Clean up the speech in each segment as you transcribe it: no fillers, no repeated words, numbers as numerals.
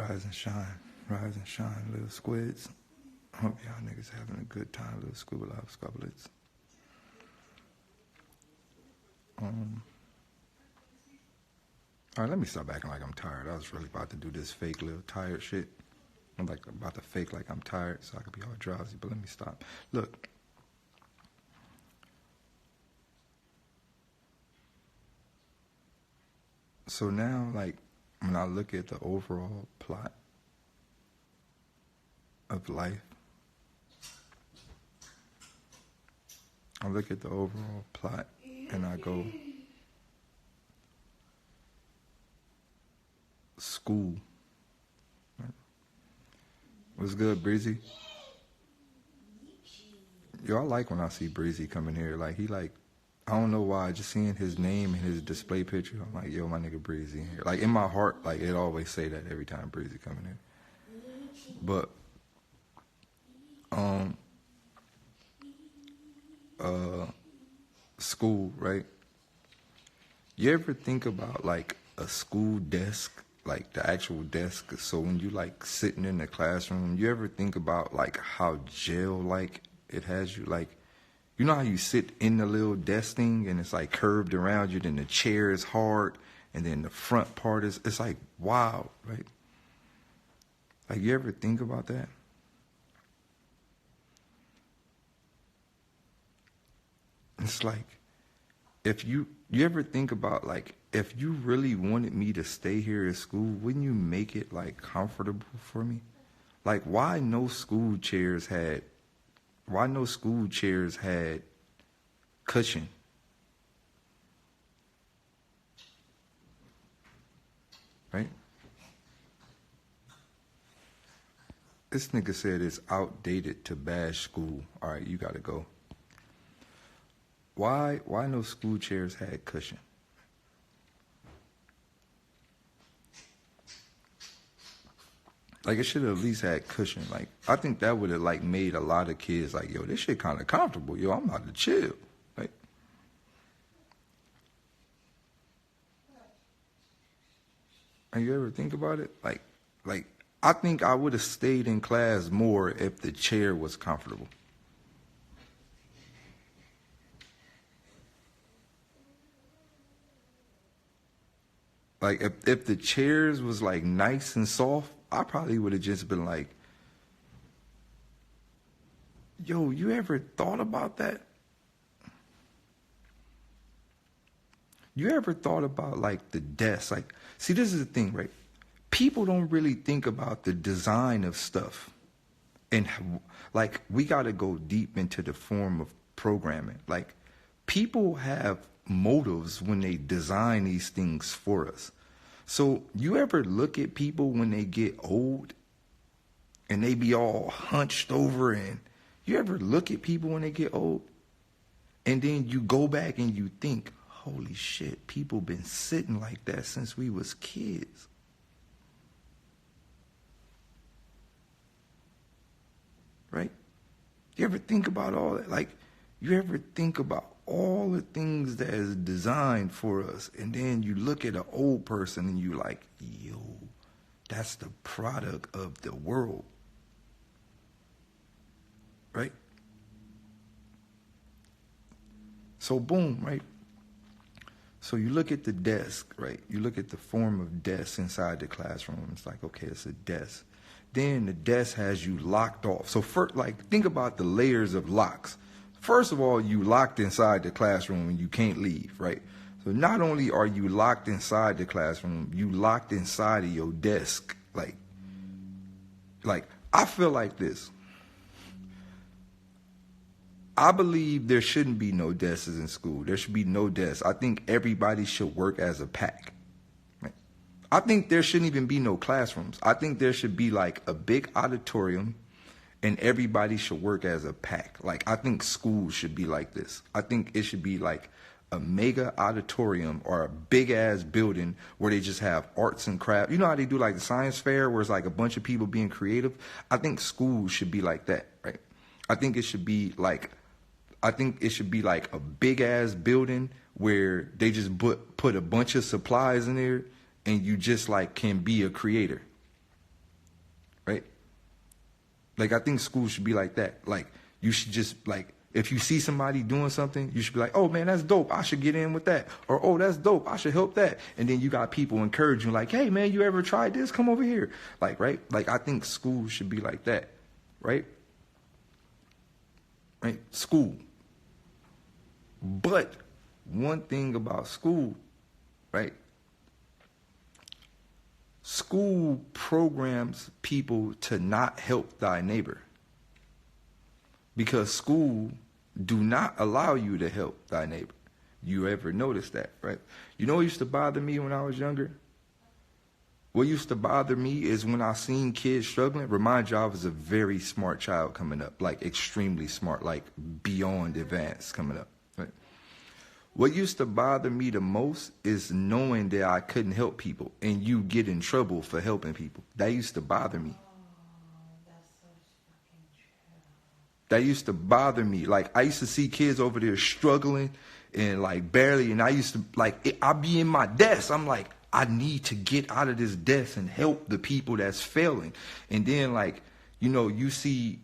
Rise and shine, little squids. Hope y'all niggas having a good time, little scuba live squablets. Alright, let me stop acting like I'm tired. I was really about to do this fake little tired shit. I'm like about to fake like I'm tired so I could be all drowsy, but let me stop. Look. So now, like, when I look at the overall plot of life, I look at the overall plot and I go, school. What's good, Breezy? Yo, I like when I see Breezy coming here. Like, he like, I don't know why, just seeing his name and his display picture, I'm like, yo, my nigga Breezy in here. Like, in my heart, like, it always say that every time Breezy coming in. But, school, right? You ever think about, like, a school desk, like, the actual desk? So when you, like, sitting in the classroom, you ever think about, like, how jail-like it has you? Like, you know how you sit in the little desk thing and it's like curved around you, then the chair is hard, and then the front part is, it's like wild, right? Like, you ever think about that? It's like, if you ever think about, like, if you really wanted me to stay here at school, wouldn't you make it, like, comfortable for me? Like, why no school chairs had cushion? Right? This nigga said it's outdated to bash school. All right, you gotta go. Why no school chairs had cushion? Like, it should have at least had cushion. Like, I think that would have, like, made a lot of kids like, yo, this shit kind of comfortable. Yo, I'm about to chill. Like, and you ever think about it? Like, I think I would have stayed in class more if the chair was comfortable. Like, if the chairs was, like, nice and soft, I probably would have just been like, yo, you ever thought about that? You ever thought about, like, the desk? Like, see, this is the thing, right? People don't really think about the design of stuff. And, like, we got to go deep into the form of programming. Like, people have motives when they design these things for us. So you ever look at people when they get old and they be all hunched over, and you ever look at people when they get old and then you go back and you think, holy shit, people been sitting like that since we was kids. Right? You ever think about all that? Like, you ever think about all the things that is designed for us, and then you look at an old person and you like, yo, that's the product of the world. Right? So boom, right? So you look at the desk, right? You look at the form of desk inside the classroom. It's like, okay, it's a desk. Then the desk has you locked off. So first, like, think about the layers of locks. First of all, you locked inside the classroom and you can't leave, right? So not only are you locked inside the classroom, you locked inside of your desk. Like I feel like this. I believe there shouldn't be no desks in school. There should be no desks. I think everybody should work as a pack. Right? I think there shouldn't even be no classrooms. I think there should be like a big auditorium and everybody should work as a pack. Like, I think schools should be like this. I think it should be like a mega auditorium or a big ass building where they just have arts and crafts. You know how they do like the science fair where it's like a bunch of people being creative? I think schools should be like that, right? I think it should be like a big ass building where they just put a bunch of supplies in there and you just like can be a creator. right? Like, I think school should be like that. Like, you should just, like, if you see somebody doing something, you should be like, oh, man, that's dope. I should get in with that. Or, oh, that's dope. I should help that. And then you got people encouraging, like, hey, man, you ever tried this? Come over here. Like, right? Like, I think school should be like that, right? Right? School. But one thing about school, right? School programs people to not help thy neighbor. Because school do not allow you to help thy neighbor. You ever notice that, right? You know what used to bother me when I was younger? What used to bother me is when I seen kids struggling. Remind you, I was a very smart child coming up, like extremely smart, like beyond advanced coming up. Right? What used to bother me the most is knowing that I couldn't help people and you get in trouble for helping people. That used to bother me. That used to bother me. Like, I used to see kids over there struggling and like barely, and I used to, like, I'd be in my desk. I'm like, I need to get out of this desk and help the people that's failing. And then, like, you know, you see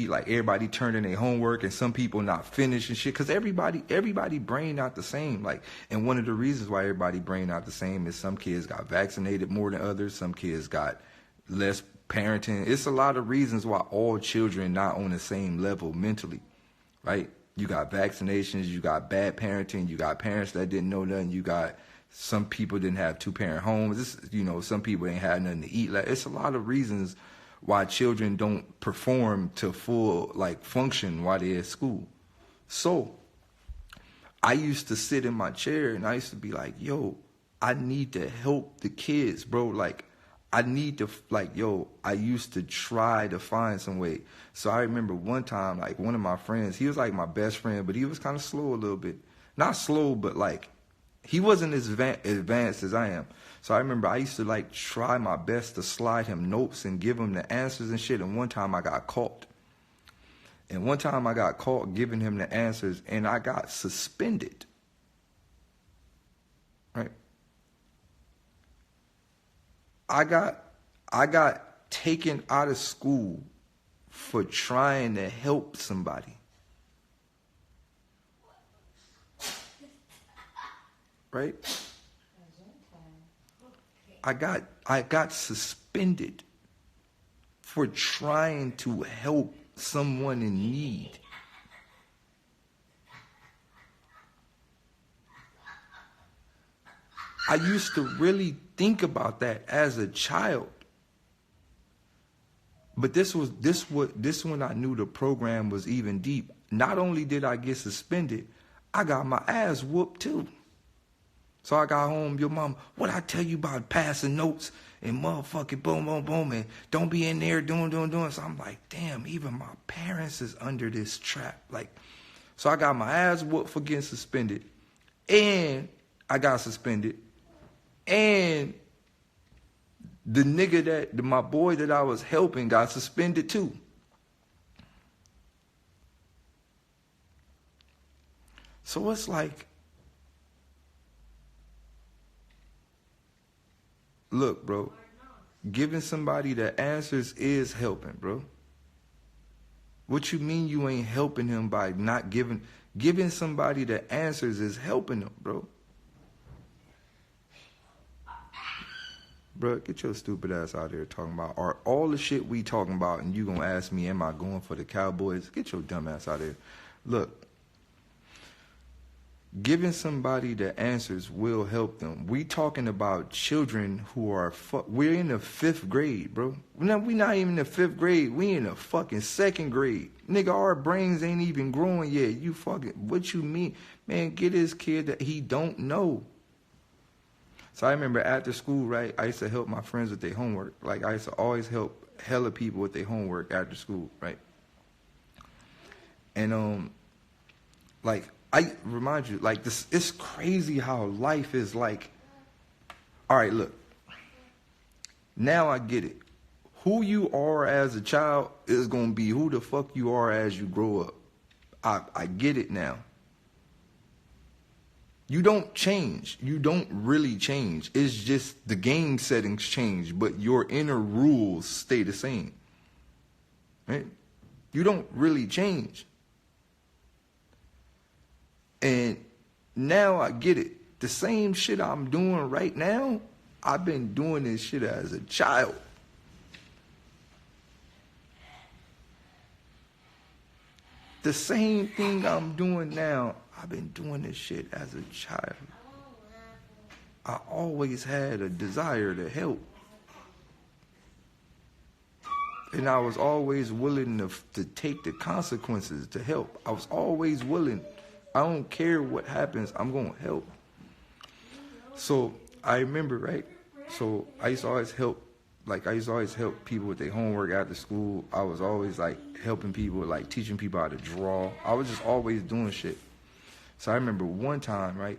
like everybody turning their homework and some people not finished and shit. Cause everybody brain not the same. Like, and one of the reasons why everybody brain not the same is some kids got vaccinated more than others. Some kids got less parenting. It's a lot of reasons why all children not on the same level mentally, right? You got vaccinations, you got bad parenting, you got parents that didn't know nothing, you got some people didn't have 2-parent homes. This, you know, some people ain't had nothing to eat. Like, it's a lot of reasons why children don't perform to full, like, function while they're at school. So I used to sit in my chair and I used to be like, yo, I need to help the kids, bro. Like, I need to, like, yo, I used to try to find some way. So I remember one time, like, one of my friends, he was like my best friend, but he was kind of slow a little bit. Not slow, but like, he wasn't as advanced as I am. So I remember I used to, like, try my best to slide him notes and give him the answers and shit. And one time I got caught. And one time I got caught giving him the answers and I got suspended. Right? I got taken out of school for trying to help somebody. Right? I got suspended for trying to help someone in need. I used to really think about that as a child. But this when I knew the program was even deep. Not only did I get suspended, I got my ass whooped too. So I got home, your mom, what I tell you about passing notes and motherfucking boom, boom, boom, and don't be in there doing. So I'm like, damn, even my parents is under this trap. Like, so I got my ass whooped for getting suspended, and I got suspended, and the nigga my boy that I was helping got suspended too. So it's like, look, bro, giving somebody the answers is helping, bro. What you mean you ain't helping him by not giving somebody the answers is helping them, bro. Bro, get your stupid ass out here talking about all the shit we talking about and you gonna ask me, am I going for the Cowboys? Get your dumb ass out here. Look, giving somebody the answers will help them. We talking about children who are we're in the 5th grade, bro. We not even in the 5th grade. We in the fucking 2nd grade. Nigga, our brains ain't even growing yet. You fucking, what you mean? Man, get this kid that he don't know. So I remember after school, right, I used to help my friends with their homework. Like, I used to always help hella people with their homework after school, right? And, like, I remind you, like, this, it's crazy how life is like. All right, look. Now I get it. Who you are as a child is going to be who the fuck you are as you grow up. I get it now. You don't change. You don't really change. It's just the game settings change, but your inner rules stay the same. Right? You don't really change. And now I get it. The same shit I'm doing right now, I've been doing this shit as a child. The same thing I'm doing now, I've been doing this shit as a child. I always had a desire to help. And I was always willing to take the consequences to help. I was always willing. I don't care what happens, I'm going to help. So I remember, right? So I used to always help. Like, I used to always help people with their homework after school. I was always, like, helping people, like, teaching people how to draw. I was just always doing shit. So I remember one time, right?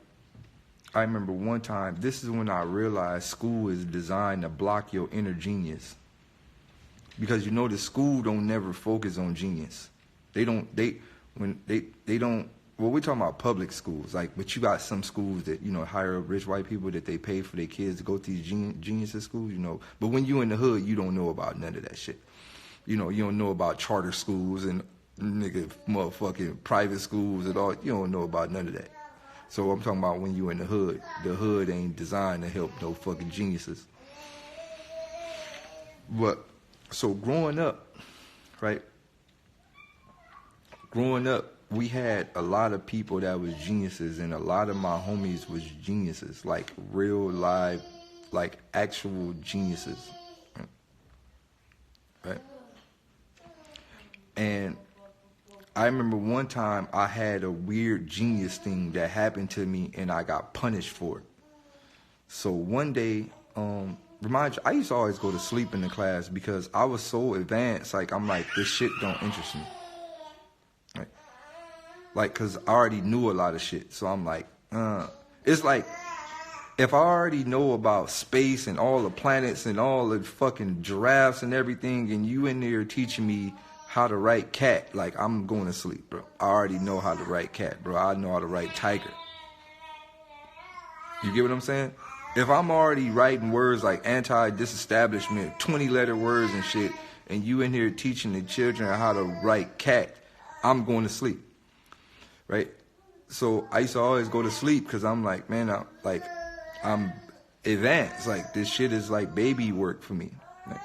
This is when I realized school is designed to block your inner genius. Because, you know, the school don't never focus on genius. They don't, well, we're talking about public schools, like, but you got some schools that, you know, hire up rich white people that they pay for their kids to go to these geniuses schools, you know. But when you in the hood, you don't know about none of that shit. You know, you don't know about charter schools and nigga motherfucking private schools and all. You don't know about none of that. So I'm talking about when you in the hood. The hood ain't designed to help no fucking geniuses. But, so growing up, right? Growing up, we had a lot of people that was geniuses, and a lot of my homies was geniuses, like real live, like actual geniuses, right? And I remember one time I had a weird genius thing that happened to me, and I got punished for it. So one day, remind you, I used to always go to sleep in the class because I was so advanced, like I'm like, this shit don't interest me. Like, because I already knew a lot of shit. So I'm like, it's like, if I already know about space and all the planets and all the fucking giraffes and everything, and you in there teaching me how to write cat, like, I'm going to sleep, bro. I already know how to write cat, bro. I know how to write tiger. You get what I'm saying? If I'm already writing words like anti-disestablishment, 20-letter words and shit, and you in here teaching the children how to write cat, I'm going to sleep. Right? So I used to always go to sleep because I'm like, man, I'm advanced. Like, this shit is like baby work for me. Right?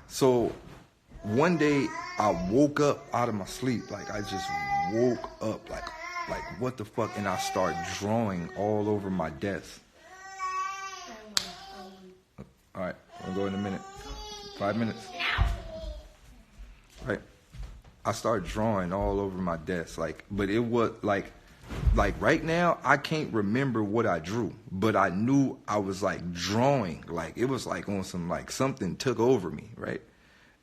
So one day I woke up out of my sleep. Like, I just woke up like what the fuck? And I start drawing all over my desk. All right, I'll go in a minute. 5 minutes. Right. I started drawing all over my desk, like, but it was like right now I can't remember what I drew, but I knew I was like drawing, like it was like on some, like something took over me, right?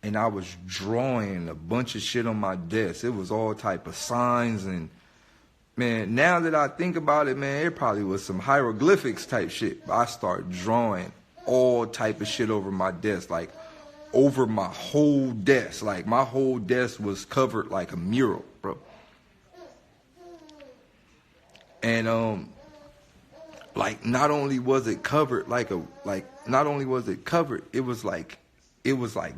And I was drawing a bunch of shit on my desk. It was all type of signs, and man, now that I think about it, man, it probably was some hieroglyphics type shit. I started drawing all type of shit over my desk, like over my whole desk. Like, my whole desk was covered like a mural, bro. And like, not only was it covered it was like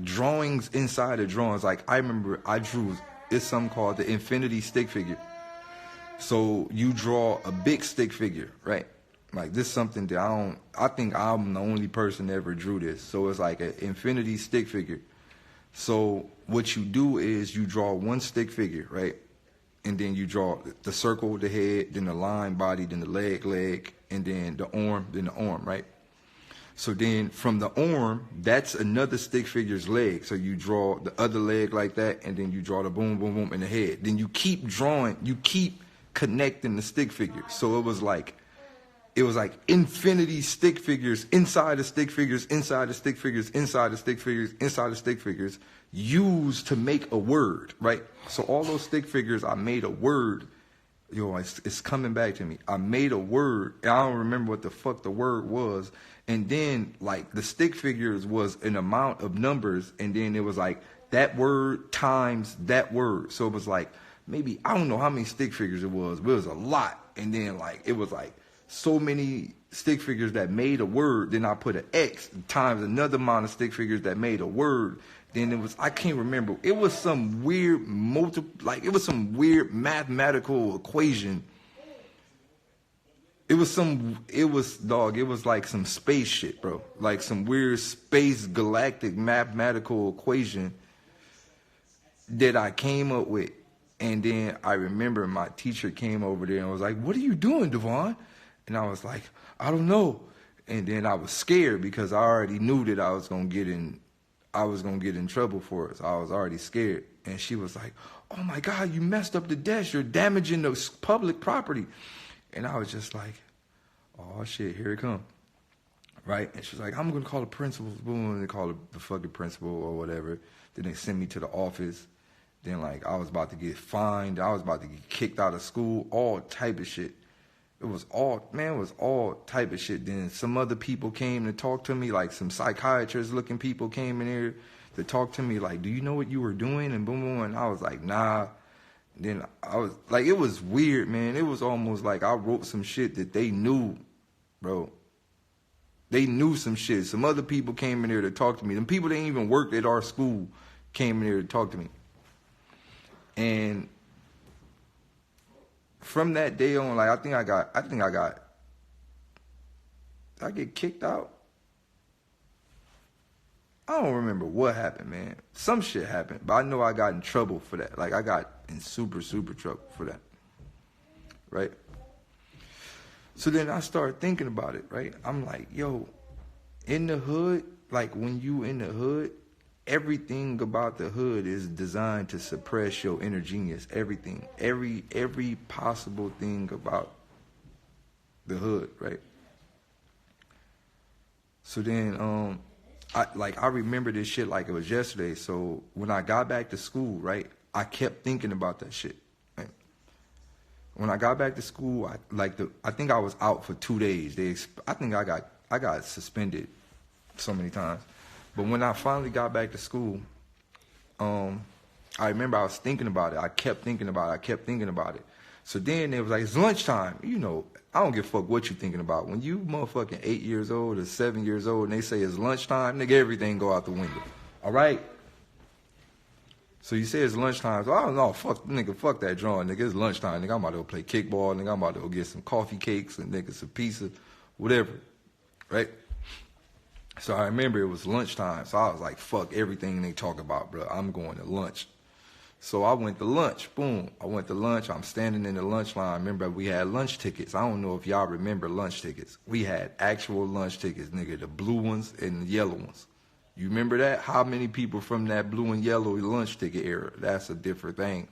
drawings inside of drawings. Like, I remember I drew, it's something called the infinity stick figure. So you draw a big stick figure, right? Like, this is something that I think I'm the only person that ever drew this. So it's like an infinity stick figure. So what you do is you draw one stick figure, right? And then you draw the circle, the head, then the line, body, then the leg, and then the arm, right? So then from the arm, that's another stick figure's leg. So you draw the other leg like that, and then you draw the boom, boom, boom in the head. Then you keep drawing, you keep connecting the stick figures. So it was like infinity stick figures inside the stick figures, inside the stick figures, inside the stick figures, inside the stick figures, used to make a word, right? So all those stick figures, I made a word. Yo, it's coming back to me. I made a word. I don't remember what the fuck the word was. And then, like, the stick figures was an amount of numbers, and then it was like that word times that word. So it was like maybe, I don't know how many stick figures it was, but it was a lot. And then like, it was like so many stick figures that made a word. Then I put an X times another amount of stick figures that made a word. Then it was, I can't remember. It was some weird it was some weird mathematical equation. It was like some space shit, bro. Like some weird space galactic mathematical equation that I came up with. And then I remember my teacher came over there and was like, "What are you doing, Devon?" And I was like, "I don't know." And then I was scared because I already knew that I was gonna get in trouble for it. So I was already scared. And she was like, "Oh my God, you messed up the desk. You're damaging the public property." And I was just like, "Oh shit, here it come." Right? And she's like, "I'm gonna call the principal." Boom, and they call the fucking principal or whatever. Then they sent me to the office. Then like I was about to get fined. I was about to get kicked out of school. All type of shit. It was all type of shit. Then some other people came to talk to me, like some psychiatrist looking people came in here to talk to me, like, "Do you know what you were doing?" And boom, boom. And I was like, "Nah." Then I was like, it was weird, man. It was almost like I wrote some shit that they knew, bro. They knew some shit. Some other people came in there to talk to me. Them people that ain't even worked at our school came in there to talk to me. And from that day on, like, did I get kicked out? I don't remember what happened, man. Some shit happened, but I know I got in trouble for that. Like, I got in super, super trouble for that, right? So then I started thinking about it, right? I'm like, yo, in the hood, like when you in the hood, everything about the hood is designed to suppress your inner genius. Everything, every possible thing about the hood, right? So then, I remember this shit like it was yesterday. So when I got back to school, right, I kept thinking about that shit. Right? When I got back to school, I think I was out for 2 days. I think I got suspended so many times. But when I finally got back to school, I remember I was thinking about it. I kept thinking about it. So then it was like, it's lunchtime. You know, I don't give a fuck what you thinking about. When you motherfucking 8 years old or 7 years old and they say it's lunchtime, nigga, everything go out the window. All right? So you say it's lunchtime. So I don't know, fuck that drawing, nigga. It's lunchtime, nigga. I'm about to go play kickball, nigga. I'm about to go get some coffee cakes and nigga some pizza, whatever. Right? So I remember it was lunchtime. So I was like, fuck everything they talk about, bro. I'm going to lunch. So I went to lunch. Boom. I went to lunch. I'm standing in the lunch line. Remember, we had lunch tickets. I don't know if y'all remember lunch tickets. We had actual lunch tickets, nigga. The blue ones and the yellow ones. You remember that? How many people from that blue and yellow lunch ticket era? That's a different thing.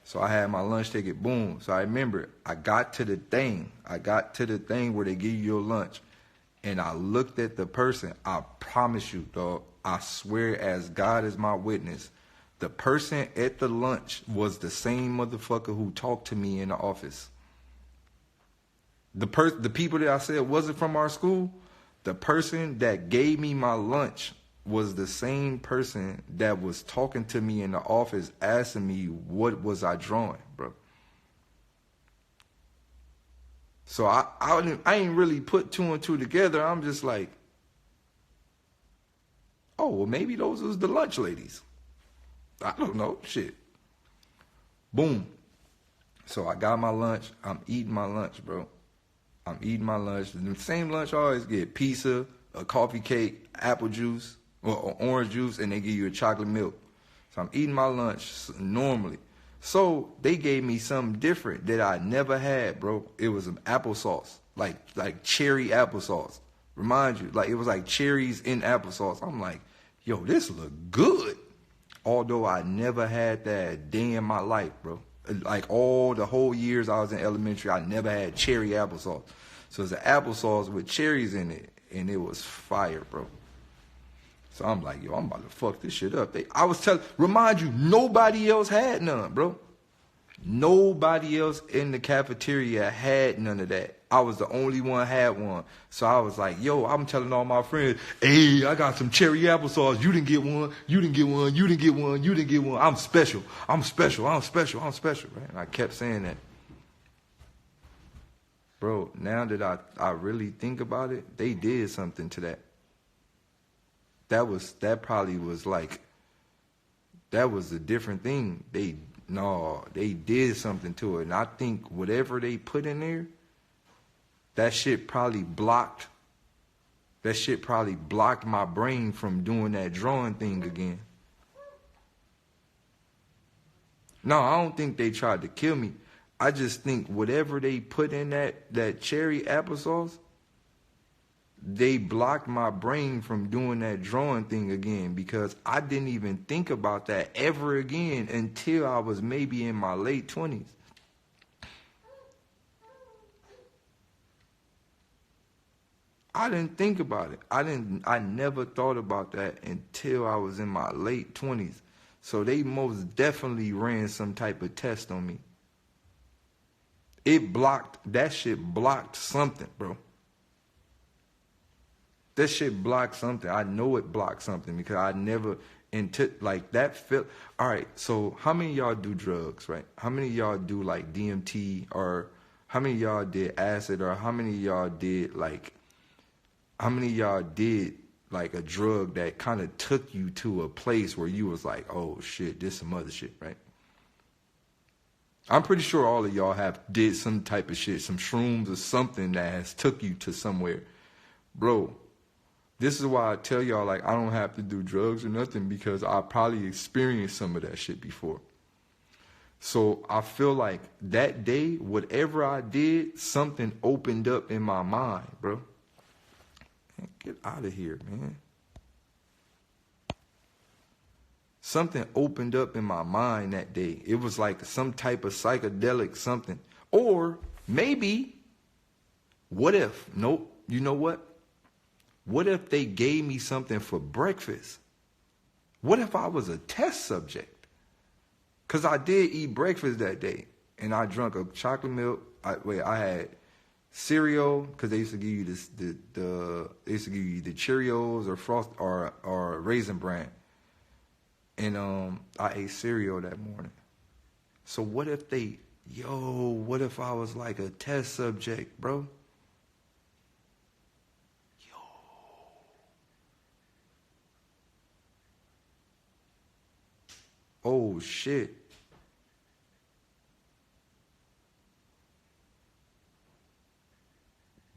So I had my lunch ticket. Boom. So I remember I got to the thing where they give you your lunch. And I looked at the person. I promise you, dog. I swear as God is my witness. The person at the lunch was the same motherfucker who talked to me in the office. The people that I said wasn't from our school, the person that gave me my lunch was the same person that was talking to me in the office asking me what was I drawing, bro. So I ain't really put two and two together. I'm just like, oh, well, maybe those was the lunch ladies. I don't know. Shit. Boom. So I got my lunch. I'm eating my lunch, bro. I'm eating my lunch. The same lunch I always get. Pizza, a coffee cake, apple juice, or orange juice, and they give you a chocolate milk. So I'm eating my lunch normally. So they gave me something different that I never had, bro. It was some applesauce, like cherry applesauce. Remind you, like it was like cherries in applesauce. I'm like, yo, this look good. Although I never had that a day in my life, bro. Like all the whole years I was in elementary, I never had cherry applesauce. So it's an applesauce with cherries in it, and it was fire, bro. So I'm like, yo, I'm about to fuck this shit up. Remind you, nobody else had none, bro. Nobody else in the cafeteria had none of that. I was the only one had one. So I was like, yo, I'm telling all my friends, hey, I got some cherry applesauce. You didn't get one. You didn't get one. You didn't get one. You didn't get one. I'm special. I'm special. I'm special. I'm special. Right? And I kept saying that. Bro, now that I really think about it, they did something to that. That probably was like, that was a different thing. They did something to it. And I think whatever they put in there, that shit probably blocked my brain from doing that drawing thing again. No, I don't think they tried to kill me. I just think whatever they put in that cherry applesauce, they blocked my brain from doing that drawing thing again, because I didn't even think about that ever again until I was maybe in my late 20s. I didn't think about it. I never thought about that until I was in my late 20s. So they most definitely ran some type of test on me. That shit blocked something, bro. That shit blocked something. I know it blocked something because I never, like that felt, all right, so how many of y'all do drugs, right? How many of y'all do like DMT, or how many of y'all did acid, or how many of y'all did like a drug that kind of took you to a place where you was like, oh shit, this some other shit, right? I'm pretty sure all of y'all did some type of shit, some shrooms or something that has took you to somewhere. Bro, this is why I tell y'all, like, I don't have to do drugs or nothing, because I probably experienced some of that shit before. So I feel like that day, whatever I did, something opened up in my mind, bro. Man, get out of here, man. Something opened up in my mind that day. It was like some type of psychedelic something. Or maybe, what if, nope, you know what? What if they gave me something for breakfast? What if I was a test subject? Because I did eat breakfast that day. And I drank a chocolate milk. I had cereal, because they used to give you they used to give you the Cheerios or Frost or Raisin Bran. And I ate cereal that morning. So what if what if I was like a test subject, bro? Oh shit.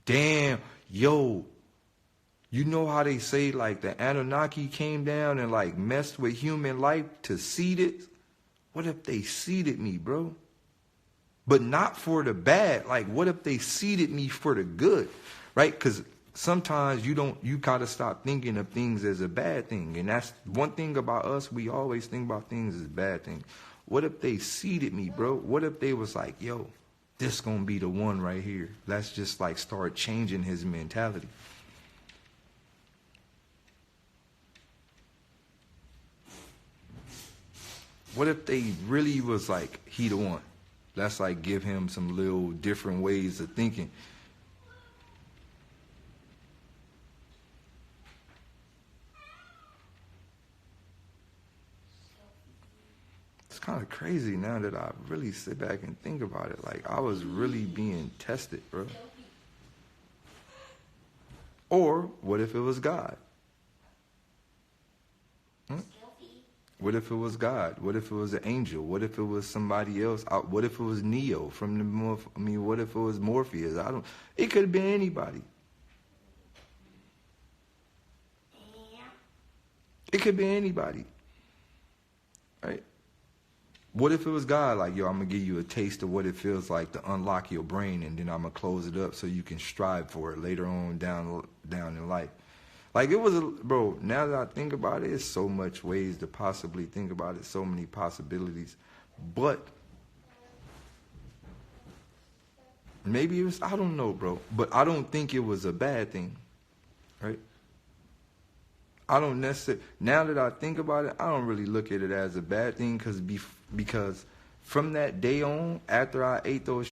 Damn, yo. You know how they say like the Anunnaki came down and like messed with human life to seed it? What if they seeded me, bro? But not for the bad. Like, what if they seeded me for the good, right? Because sometimes you gotta stop thinking of things as a bad thing. And that's one thing about us. We always think about things as bad things. What if they seeded me, bro? What if they was like, yo, this gonna be the one right here. Let's just like start changing his mentality. What if they really was like, he the one? Let's like give him some little different ways of thinking. It's kind of crazy now that I really sit back and think about it. Like, I was really being tested, bro. Or what if it was God? What if it was God? What if it was an angel? What if it was somebody else? What if it was Neo from the what if it was Morpheus? It could have been anybody. It could be anybody. Right? What if it was God? Like, yo, I'm going to give you a taste of what it feels like to unlock your brain, and then I'm going to close it up so you can strive for it later on down in life. Like, it was, bro, now that I think about it, it's so much ways to possibly think about it, so many possibilities. But maybe it was, I don't know, bro. But I don't think it was a bad thing, right? I don't necessarily, now that I think about it, I don't really look at it as a bad thing because from that day on, after I ate those